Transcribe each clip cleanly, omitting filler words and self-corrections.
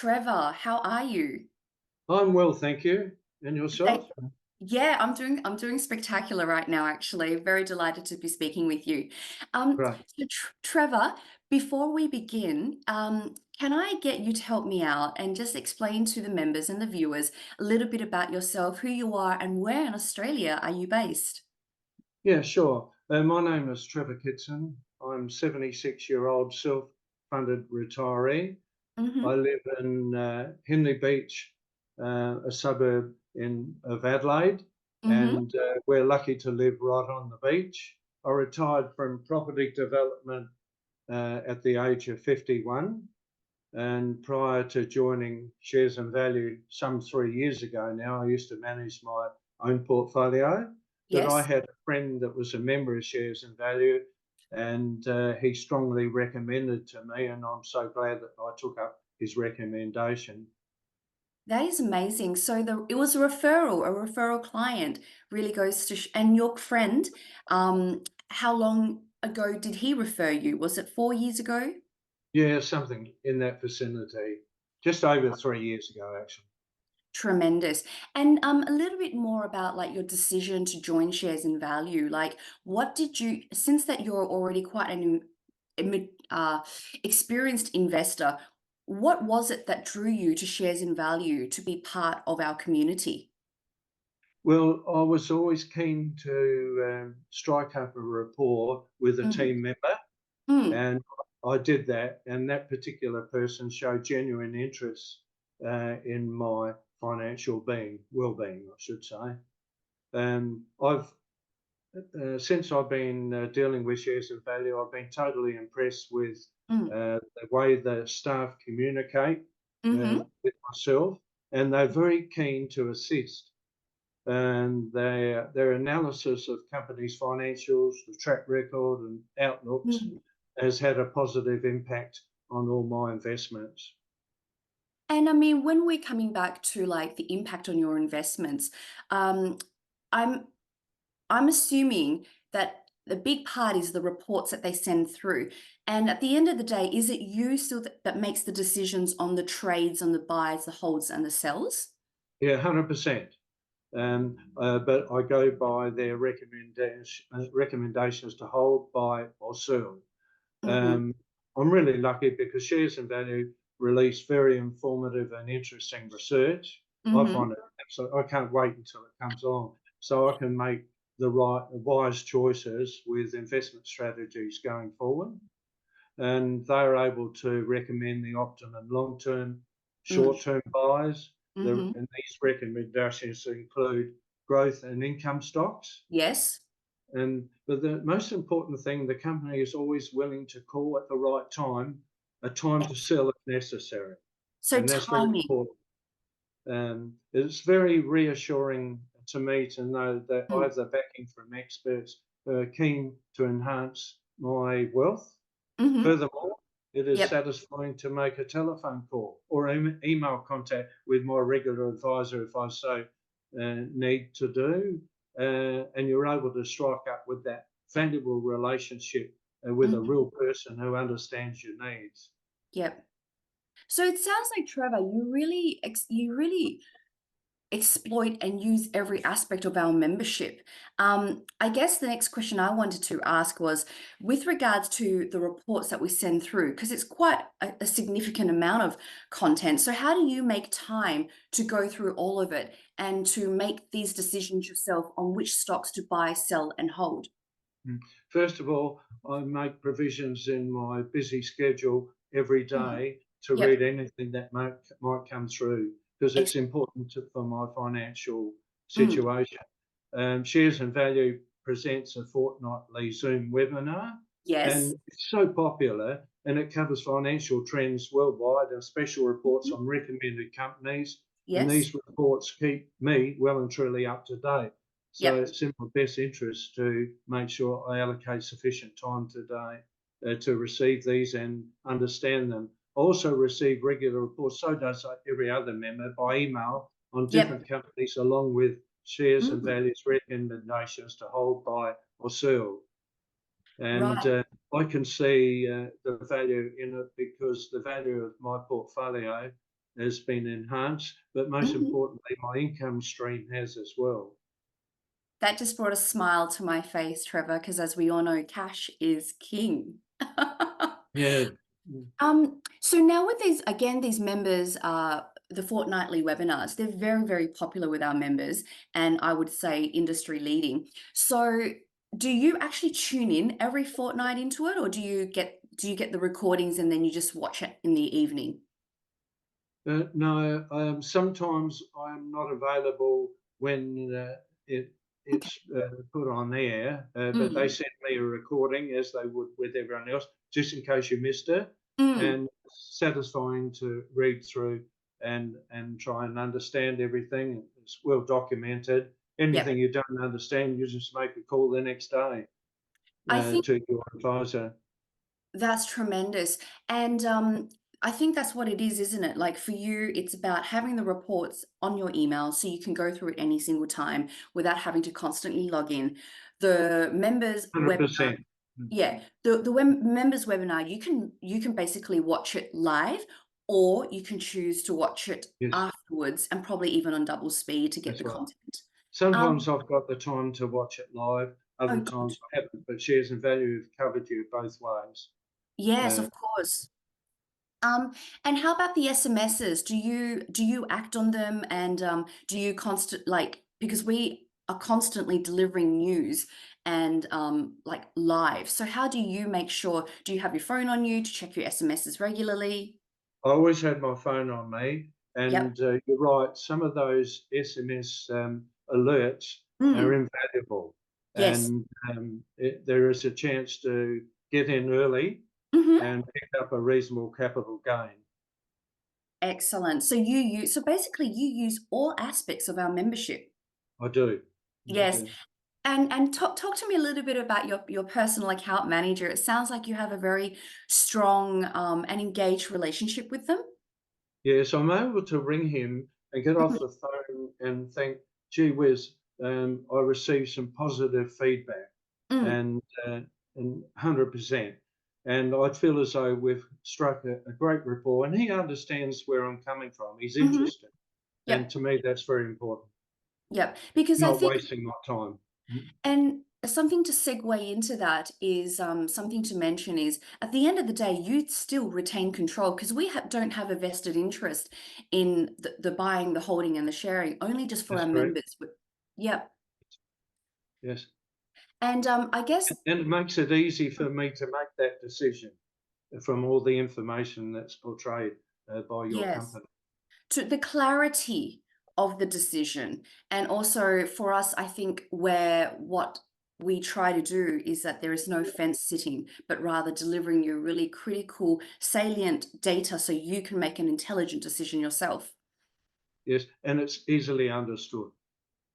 Trevor, how are you? I'm well, thank you. And Thank yourself? Yeah, I'm doing spectacular right now, actually. Very delighted to be speaking with you. Great. Trevor, before we begin, can I get you to help me out and just explain to the members and the viewers a little bit about yourself, who you are, and where in Australia are you based? Yeah, sure. My name is Trevor Kitson. I'm 76-year-old self-funded retiree. I Mm-hmm. live in Henley Beach, a suburb of Adelaide, Mm-hmm. and we're lucky to live right on the beach. I retired from property development at the age of 51. And prior to joining Shares and Value some 3 years ago now, I used to manage my own portfolio. But I Yes. had a friend that was a member of Shares and Value, and he strongly recommended to me, and I'm so glad that I took up his recommendation. That is amazing. So it was a referral client really goes to and your friend, how long ago did he refer you? Was it 4 years ago? Yeah, something in that vicinity. Just over 3 years ago, actually. Tremendous. And a little bit more about like your decision to join Shares in Value. Like, what did you, since that you're already quite an experienced investor, what was it that drew you to Shares in Value to be part of our community? Well, I was always keen to strike up a rapport with a Mhm. team member. Mm. And I did that, and that particular person showed genuine interest in my financial well-being, I should say. I've since I've been dealing with shares and value, I've been totally impressed with Mm. the way the staff communicate Mhm. with myself, and they're very keen to assist. And their analysis of companies' financials, the track record, and outlooks Mhm. has had a positive impact on all my investments. And I mean, when we're coming back to like the impact on your investments, um, I'm I'm assuming that the big part is the reports that they send through. And at the end of the day, is it you still that makes the decisions on the trades, on the buys, the holds, and the sells? Yeah, 100%. But I go by their recommendations to hold, buy, or sell. Mhm. Um, I'm really lucky because Shares and Value release very informative and interesting research. I Mhm. find it absolutely, I can't wait until it comes on so I can make the right, wise choices with investment strategies going forward. And they're able to recommend the optimum long-term, Mm. short-term buys. Mhm. And these recommendations include growth and income stocks. Yes. But the most important thing, the company is always willing to call at the right time, a time to Yes. sell if necessary, So and that's very timing. important. It's very reassuring to me to know that I Mm. have the backing from experts who are keen to enhance my wealth. Mhm. Furthermore, it is Yep. satisfying to make a telephone call or email contact with my regular advisor if I so need to do, and you're able to strike up with that valuable relationship with a Mhm. real person who understands your needs. Yep. So it sounds like Trevor, you really exploit and use every aspect of our membership. I guess the next question I wanted to ask was with regards to the reports that we send through, because it's quite a significant amount of content. So, how do you make time to go through all of it and to make these decisions yourself on which stocks to buy, sell, and hold? Mm. First of all, I make provisions in my busy schedule every Mhm. day to Yep. read anything that might come through because Ex- it's important for my financial mm. situation. Shares and Value presents a fortnightly Zoom webinar, Yes. and it's so popular and it covers financial trends worldwide and special reports Mhm. on recommended companies. And Yes. these reports keep me well and truly up to date. So Yep. it's in my best interest to make sure I allocate sufficient time today to receive these and understand them. I also receive regular reports, so does every other member, by email on Yep. different companies, along with shares and Mm. values recommendations to hold, buy, or sell. And Right. I can see the value in it because the value of my portfolio has been enhanced, but most Mhm. importantly, my income stream has as well. That just brought a smile to my face, Trevor, because as we all know, cash is king. Yeah. Mm. So now with these, again, these members, the fortnightly webinars, they're very, very popular with our members, and I would say industry leading. So do you actually tune in every fortnight into it, or do you get the recordings and then you just watch it in the evening? No, sometimes I'm not available when Okay. it's put on air, but they Mm, send me a recording as they would with everyone else, just in case you missed it. mm, And it's satisfying to read through and try and understand everything. It's well documented. yep. Anything you don't understand, you just make a call the next day I think to your advisor. that's tremendous. And I think that's what it is, isn't it? Like for you, it's about having the reports on your email so you can go through it any single time without having to constantly log in. The members webinar, 100%. yeah, the members webinar, you can basically watch it live, or you can choose to watch it Yes, afterwards and probably even on double speed to get that's the right. content. Sometimes Um, I've got the time to watch it live, oh, other good. times I haven't, but shares and value have covered you both ways. Yes, Uh, of course. And how about the SMSs? Do you act on them, and do you constant like, because we are constantly delivering news and like live. So how do you make sure? Do you have your phone on you to check your SMSs regularly? I always had my phone on me, Yep. and you're right, some of those SMS alerts are Mm, invaluable, yes. and there is a chance to get in early Hmm. and pick up a reasonable capital gain. Excellent. So basically you use all aspects of our membership. I do. I Yes. do. And talk to me a little bit about your personal account manager. It sounds like you have a very strong and engaged relationship with them. Yes, I'm able to ring him and get off Mhm. the phone and think, gee whiz, I received some positive feedback Mm, and 100%. And I feel as though we've struck a great rapport and he understands where I'm coming from. He's mhm. interested. And Yep, to me, that's very important. yep. Because I Not think, wasting my time. Mm. and something to segue into that is something to mention is at the end of the day, you still retain control because don't have a vested interest in the buying, the holding, and the sharing, only just for That's our correct. members. Yep. Yes. And I guess, And it makes it easy for me to make that decision from all the information that's portrayed by your yes. company. To the clarity of the decision. And also for us, I think where what we try to do is that there is no fence sitting, but rather delivering you really critical, salient data so you can make an intelligent decision yourself. Yes, and it's easily understood.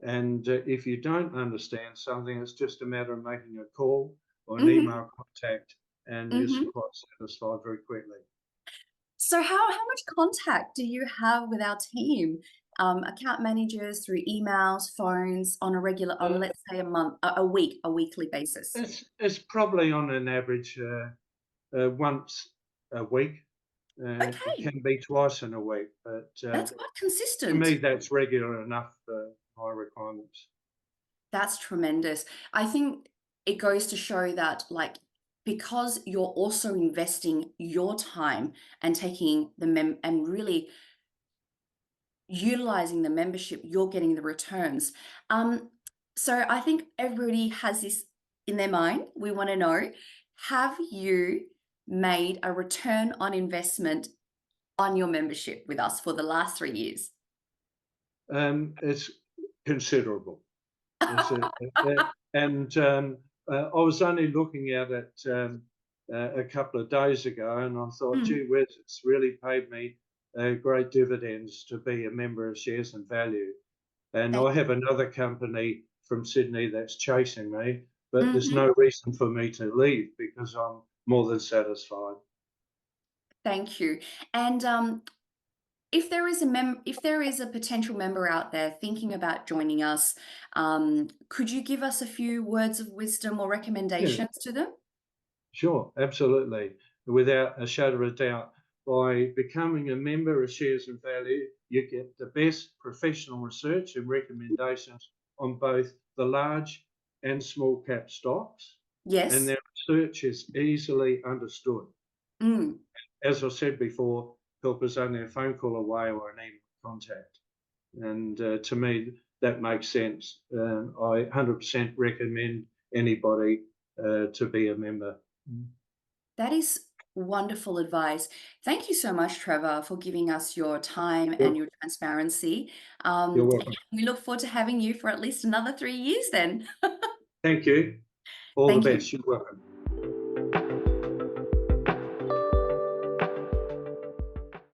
And if you don't understand something, it's just a matter of making a call or an Hmm. email contact, and you're Hmm. quite satisfied very quickly. So how much contact do you have with our team? Account managers through emails, phones on a regular, on Uh, let's say a month, a week, a weekly basis. it's probably on an average once a week. It Okay, can be twice in a week, but that's quite to me, consistent. that's regular enough for my requirements. That's tremendous. I think it goes to show that, like, because you're also investing your time and taking and really utilizing the membership, you're getting the returns. Um, so I think everybody has this in their mind. We want to know, have you made a return on investment on your membership with us for the last 3 years? It's considerable. It's and I was only looking at it a couple of days ago, and I thought, Mm, gee whiz, it's really paid me great dividends to be a member of Shares and Value. And thank, I have another company from Sydney that's chasing me, but there's mhm, no reason for me to leave because I'm more than satisfied. thank you. And if there is a potential member out there thinking about joining us, could you give us a few words of wisdom or Yeah, recommendations to them? sure, absolutely, without a shadow of a doubt. by becoming a member of Shares and Value, you get the best professional research and recommendations on both the large and small cap stocks, and Yes. their research is easily understood. Mm. As I said before, help is only a phone call away or an email contact. And to me, that makes sense. I 100% recommend anybody to be a member. That is wonderful advice. Thank you so much, Trevor, for giving us your time and You're, your transparency. you're welcome. We look forward to having you for at least another 3 years then. Thank you. All the Thank you. best. You're welcome.